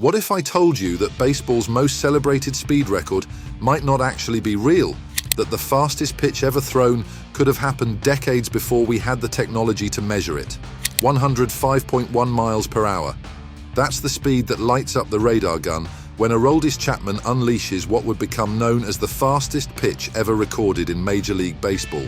What if I told you that baseball's most celebrated speed record might not actually be real? That the fastest pitch ever thrown could have happened decades before we had the technology to measure it? 105.1 miles per hour. That's the speed that lights up the radar gun when Aroldis Chapman unleashes what would become known as the fastest pitch ever recorded in Major League Baseball.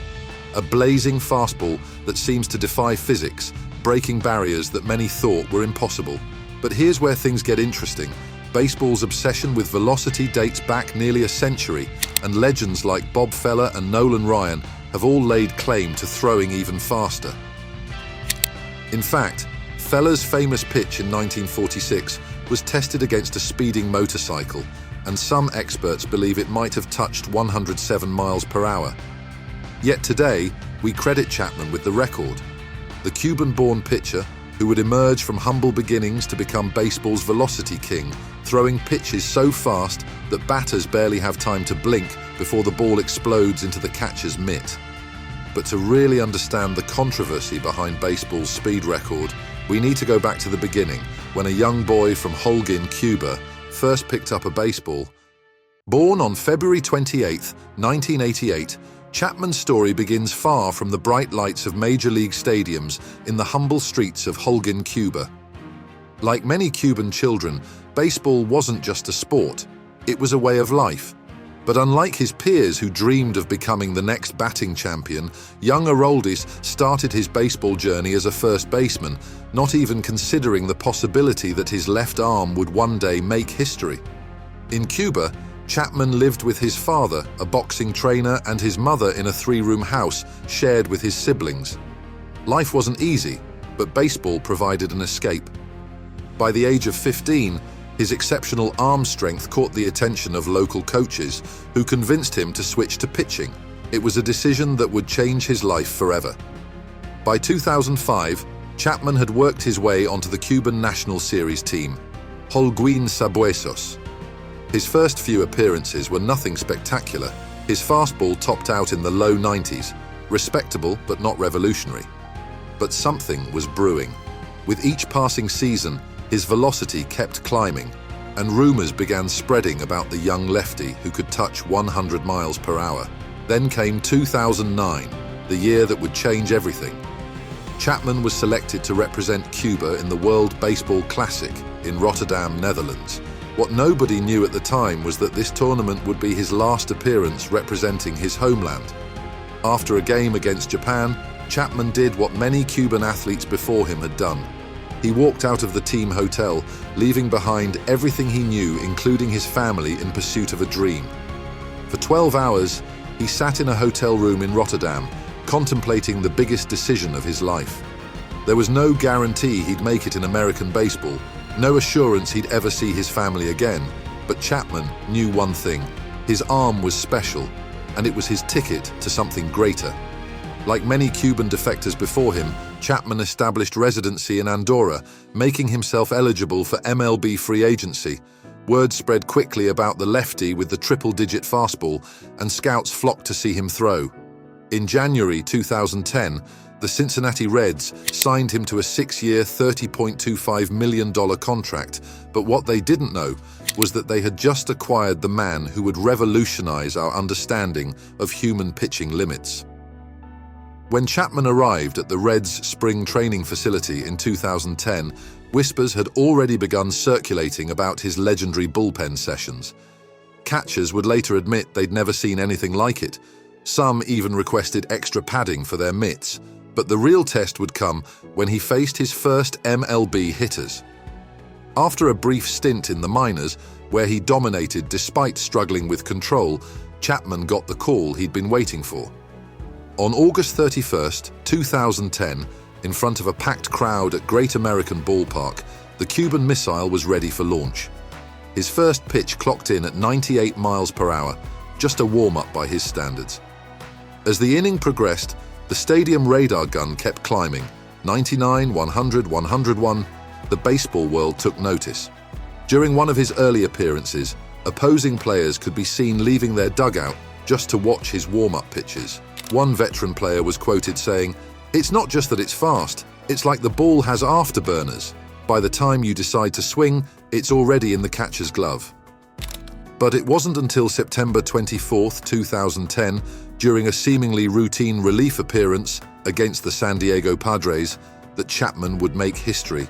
A blazing fastball that seems to defy physics, breaking barriers that many thought were impossible. But here's where things get interesting. Baseball's obsession with velocity dates back nearly a century, and legends like Bob Feller and Nolan Ryan have all laid claim to throwing even faster. In fact, Feller's famous pitch in 1946 was tested against a speeding motorcycle, and some experts believe it might have touched 107 miles per hour. Yet today, we credit Chapman with the record. The Cuban-born pitcher, who would emerge from humble beginnings to become baseball's velocity king, throwing pitches so fast that batters barely have time to blink before the ball explodes into the catcher's mitt. But to really understand the controversy behind baseball's speed record, we need to go back to the beginning, when a young boy from Holguín, Cuba, first picked up a baseball. Born on February 28, 1988, Chapman's story begins far from the bright lights of major league stadiums in the humble streets of Holguín, Cuba. Like many Cuban children, baseball wasn't just a sport, it was a way of life. But unlike his peers who dreamed of becoming the next batting champion, young Aroldis started his baseball journey as a first baseman, not even considering the possibility that his left arm would one day make history. In Cuba, Chapman lived with his father, a boxing trainer, and his mother in a three-room house shared with his siblings. Life wasn't easy, but baseball provided an escape. By the age of 15, his exceptional arm strength caught the attention of local coaches, who convinced him to switch to pitching. It was a decision that would change his life forever. By 2005, Chapman had worked his way onto the Cuban National Series team, Holguín Sabuesos. His first few appearances were nothing spectacular. His fastball topped out in the low 90s, respectable but not revolutionary. But something was brewing. With each passing season, his velocity kept climbing, and rumors began spreading about the young lefty who could touch 100 miles per hour. Then came 2009, the year that would change everything. Chapman was selected to represent Cuba in the World Baseball Classic in Rotterdam, Netherlands. What nobody knew at the time was that this tournament would be his last appearance representing his homeland. After a game against Japan, Chapman did what many Cuban athletes before him had done. He walked out of the team hotel, leaving behind everything he knew, including his family, in pursuit of a dream. For 12 hours, he sat in a hotel room in Rotterdam, contemplating the biggest decision of his life. There was no guarantee he'd make it in American baseball, no assurance he'd ever see his family again, but Chapman knew one thing: his arm was special, and it was his ticket to something greater. Like many Cuban defectors before him, Chapman established residency in Andorra, making himself eligible for MLB free agency. Word spread quickly about the lefty with the triple-digit fastball, and scouts flocked to see him throw. In January 2010, the Cincinnati Reds signed him to a 6-year, $30.25 million contract, but what they didn't know was that they had just acquired the man who would revolutionize our understanding of human pitching limits. When Chapman arrived at the Reds' spring training facility in 2010, whispers had already begun circulating about his legendary bullpen sessions. Catchers would later admit they'd never seen anything like it. Some even requested extra padding for their mitts. But the real test would come when he faced his first MLB hitters. After a brief stint in the minors, where he dominated despite struggling with control, Chapman got the call he'd been waiting for. On August 31st, 2010, in front of a packed crowd at Great American Ballpark, the Cuban missile was ready for launch. His first pitch clocked in at 98 miles per hour, just a warm-up by his standards. As the inning progressed, the stadium radar gun kept climbing. 99, 100, 101. The baseball world took notice. During one of his early appearances, opposing players could be seen leaving their dugout just to watch his warm-up pitches. One veteran player was quoted saying, "It's not just that it's fast, it's like the ball has afterburners." By the time you decide to swing, it's already in the catcher's glove. But it wasn't until September 24, 2010, during a seemingly routine relief appearance against the San Diego Padres, that Chapman would make history.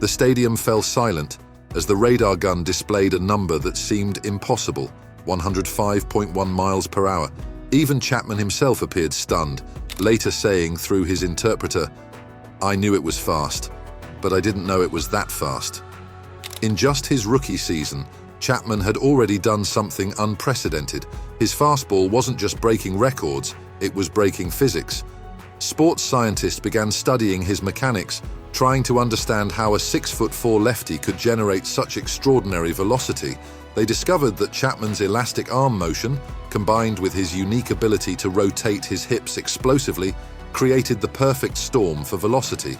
The stadium fell silent as the radar gun displayed a number that seemed impossible, 105.1 miles per hour. Even Chapman himself appeared stunned, later saying through his interpreter, "I knew it was fast, but I didn't know it was that fast." In just his rookie season, Chapman had already done something unprecedented. His fastball wasn't just breaking records, it was breaking physics. Sports scientists began studying his mechanics, trying to understand how a 6'4" lefty could generate such extraordinary velocity. They discovered that Chapman's elastic arm motion, combined with his unique ability to rotate his hips explosively, created the perfect storm for velocity.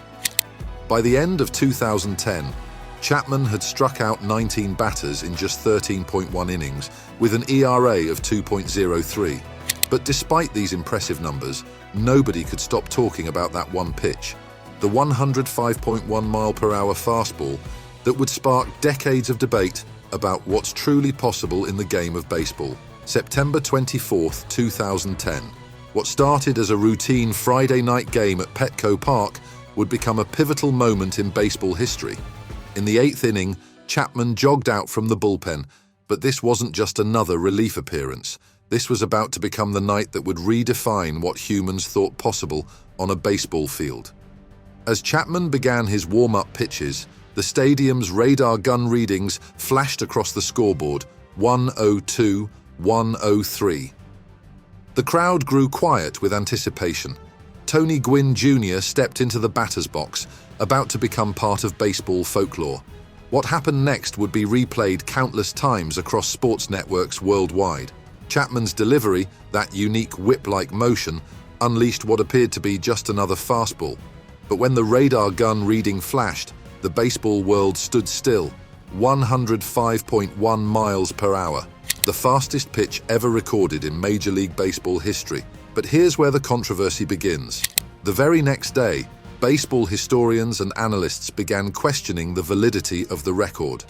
By the end of 2010, Chapman had struck out 19 batters in just 13.1 innings, with an ERA of 2.03. But despite these impressive numbers, nobody could stop talking about that one pitch, the 105.1 mile per hour fastball that would spark decades of debate about what's truly possible in the game of baseball. September 24, 2010. What started as a routine Friday night game at Petco Park would become a pivotal moment in baseball history. In the 8th inning, Chapman jogged out from the bullpen, but this wasn't just another relief appearance. This was about to become the night that would redefine what humans thought possible on a baseball field. As Chapman began his warm-up pitches, the stadium's radar gun readings flashed across the scoreboard, 102, 103. The crowd grew quiet with anticipation. Tony Gwynn Jr. stepped into the batter's box, about to become part of baseball folklore. What happened next would be replayed countless times across sports networks worldwide. Chapman's delivery, that unique whip-like motion, unleashed what appeared to be just another fastball. But when the radar gun reading flashed, the baseball world stood still, 105.1 miles per hour, the fastest pitch ever recorded in Major League Baseball history. But here's where the controversy begins. The very next day, baseball historians and analysts began questioning the validity of the record.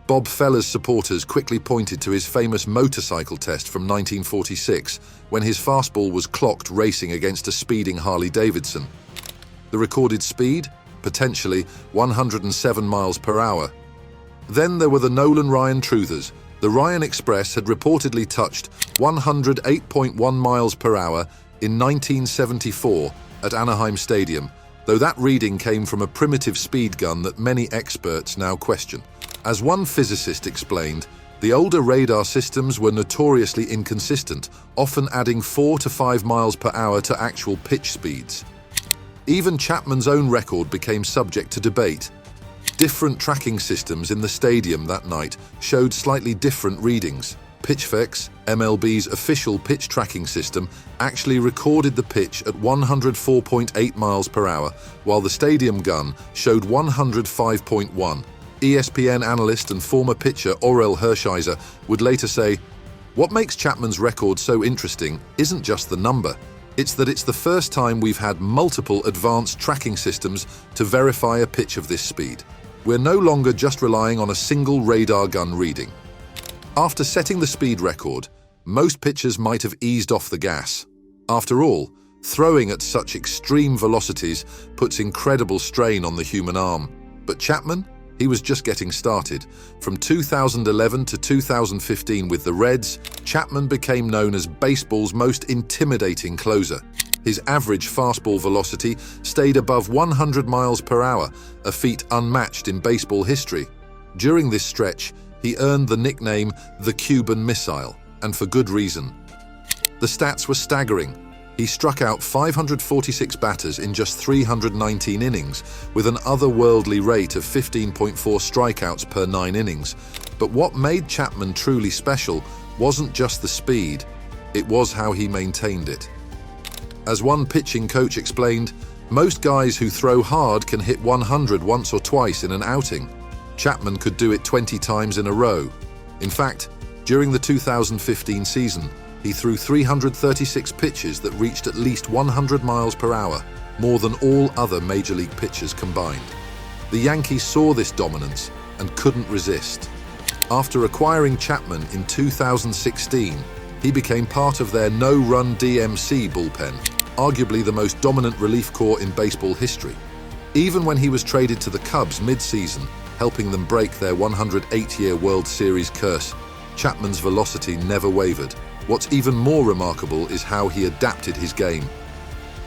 Bob Feller's supporters quickly pointed to his famous motorcycle test from 1946, when his fastball was clocked racing against a speeding Harley-Davidson. The recorded speed? Potentially 107 miles per hour. Then there were the Nolan Ryan truthers. The Ryan Express had reportedly touched 108.1 miles per hour in 1974 at Anaheim Stadium, though that reading came from a primitive speed gun that many experts now question. As one physicist explained, the older radar systems were notoriously inconsistent, often adding 4 to 5 miles per hour to actual pitch speeds. Even Chapman's own record became subject to debate. Different tracking systems in the stadium that night showed slightly different readings. PITCHf, MLB's official pitch tracking system, actually recorded the pitch at 104.8 miles per hour, while the stadium gun showed 105.1. ESPN analyst and former pitcher Orel Hershiser would later say, "What makes Chapman's record so interesting isn't just the number. It's that it's the first time we've had multiple advanced tracking systems to verify a pitch of this speed. We're no longer just relying on a single radar gun reading." After setting the speed record, most pitchers might have eased off the gas. After all, throwing at such extreme velocities puts incredible strain on the human arm. But Chapman? He was just getting started. From 2011 to 2015 with the Reds, Chapman became known as baseball's most intimidating closer. His average fastball velocity stayed above 100 miles per hour, a feat unmatched in baseball history. During this stretch, he earned the nickname the Cuban Missile, and for good reason. The stats were staggering. He struck out 546 batters in just 319 innings, with an otherworldly rate of 15.4 strikeouts per 9 innings. But what made Chapman truly special wasn't just the speed, it was how he maintained it. As one pitching coach explained, most guys who throw hard can hit 100 once or twice in an outing. Chapman could do it 20 times in a row. In fact, during the 2015 season, he threw 336 pitches that reached at least 100 miles per hour, more than all other Major League pitchers combined. The Yankees saw this dominance and couldn't resist. After acquiring Chapman in 2016, he became part of their no-run DMC bullpen, arguably the most dominant relief corps in baseball history. Even when he was traded to the Cubs mid-season, helping them break their 108-year World Series curse, Chapman's velocity never wavered. What's even more remarkable is how he adapted his game.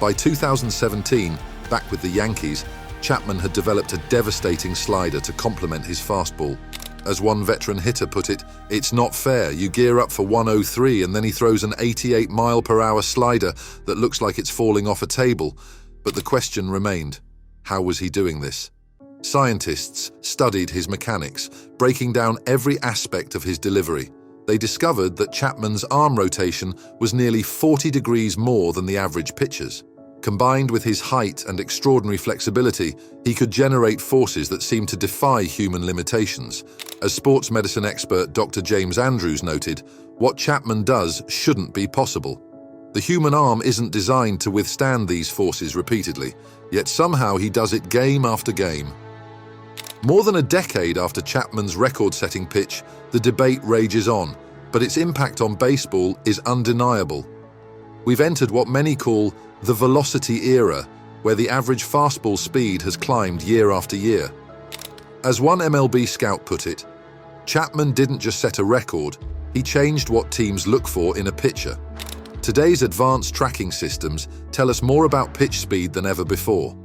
By 2017, back with the Yankees, Chapman had developed a devastating slider to complement his fastball. As one veteran hitter put it, "It's not fair. You gear up for 103 and then he throws an 88-mile-per-hour slider that looks like it's falling off a table." But the question remained, how was he doing this? Scientists studied his mechanics, breaking down every aspect of his delivery. They discovered that Chapman's arm rotation was nearly 40 degrees more than the average pitcher's. Combined with his height and extraordinary flexibility, he could generate forces that seemed to defy human limitations. As sports medicine expert Dr. James Andrews noted, what Chapman does shouldn't be possible. The human arm isn't designed to withstand these forces repeatedly, yet somehow he does it game after game. More than a decade after Chapman's record-setting pitch, the debate rages on, but its impact on baseball is undeniable. We've entered what many call the velocity era, where the average fastball speed has climbed year after year. As one MLB scout put it, Chapman didn't just set a record, he changed what teams look for in a pitcher. Today's advanced tracking systems tell us more about pitch speed than ever before.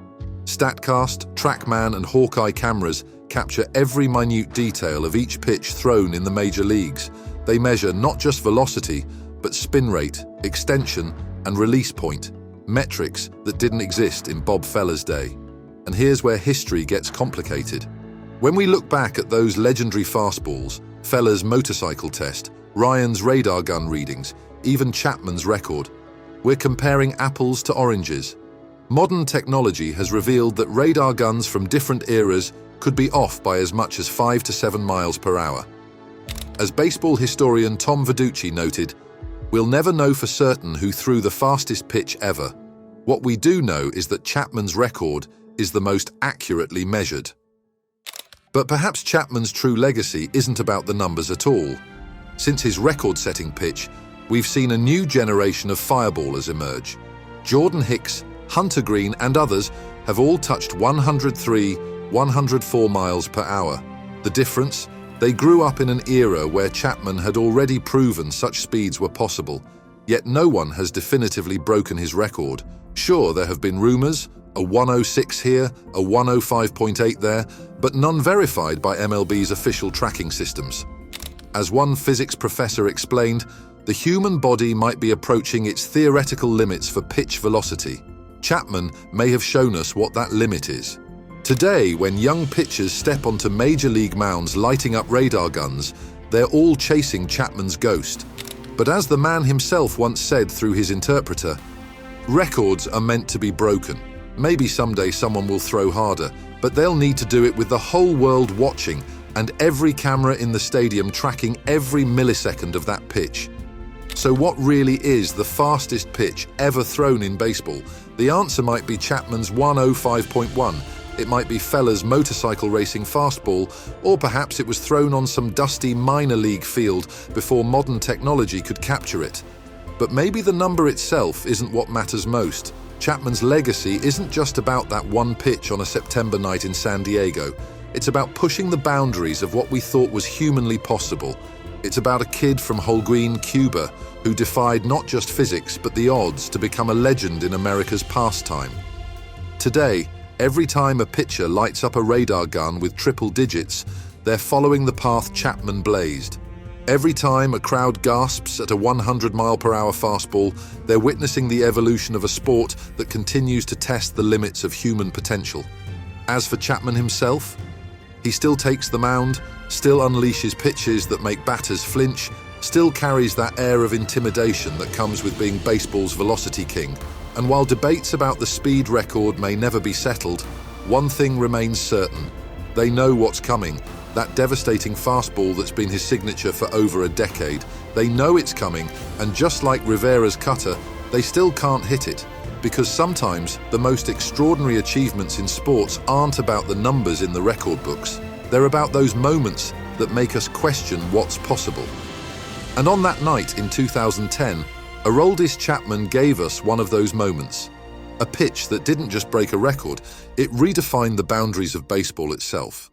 Statcast, TrackMan, and Hawkeye cameras capture every minute detail of each pitch thrown in the major leagues. They measure not just velocity, but spin rate, extension, and release point, metrics that didn't exist in Bob Feller's day. And here's where history gets complicated. When we look back at those legendary fastballs, Feller's motorcycle test, Ryan's radar gun readings, even Chapman's record, we're comparing apples to oranges. Modern technology has revealed that radar guns from different eras could be off by as much as 5 to 7 miles per hour. As baseball historian Tom Verducci noted, "We'll never know for certain who threw the fastest pitch ever. What we do know is that Chapman's record is the most accurately measured." But perhaps Chapman's true legacy isn't about the numbers at all. Since his record-setting pitch, we've seen a new generation of fireballers emerge. Jordan Hicks, Hunter Green, and others have all touched 103, 104 miles per hour. The difference? They grew up in an era where Chapman had already proven such speeds were possible, yet no one has definitively broken his record. Sure, there have been rumors, a 106 here, a 105.8 there, but none verified by MLB's official tracking systems. As one physics professor explained, the human body might be approaching its theoretical limits for pitch velocity. Chapman may have shown us what that limit is. Today, when young pitchers step onto major league mounds lighting up radar guns, they're all chasing Chapman's ghost. But as the man himself once said through his interpreter, records are meant to be broken. Maybe someday someone will throw harder, but they'll need to do it with the whole world watching and every camera in the stadium tracking every millisecond of that pitch. So what really is the fastest pitch ever thrown in baseball? The answer might be Chapman's 105.1. It might be Feller's motorcycle racing fastball, or perhaps it was thrown on some dusty minor league field before modern technology could capture it. But maybe the number itself isn't what matters most. Chapman's legacy isn't just about that one pitch on a September night in San Diego. It's about pushing the boundaries of what we thought was humanly possible. It's about a kid from Holguín, Cuba, who defied not just physics but the odds to become a legend in America's pastime. Today, every time a pitcher lights up a radar gun with triple digits, they're following the path Chapman blazed. Every time a crowd gasps at a 100-mile-per-hour fastball, they're witnessing the evolution of a sport that continues to test the limits of human potential. As for Chapman himself, he still takes the mound, still unleashes pitches that make batters flinch, still carries that air of intimidation that comes with being baseball's velocity king. And while debates about the speed record may never be settled, one thing remains certain. They know what's coming. That devastating fastball that's been his signature for over a decade. They know it's coming, and just like Rivera's cutter, they still can't hit it. Because sometimes the most extraordinary achievements in sports aren't about the numbers in the record books. They're about those moments that make us question what's possible. And on that night in 2010, Aroldis Chapman gave us one of those moments. A pitch that didn't just break a record, it redefined the boundaries of baseball itself.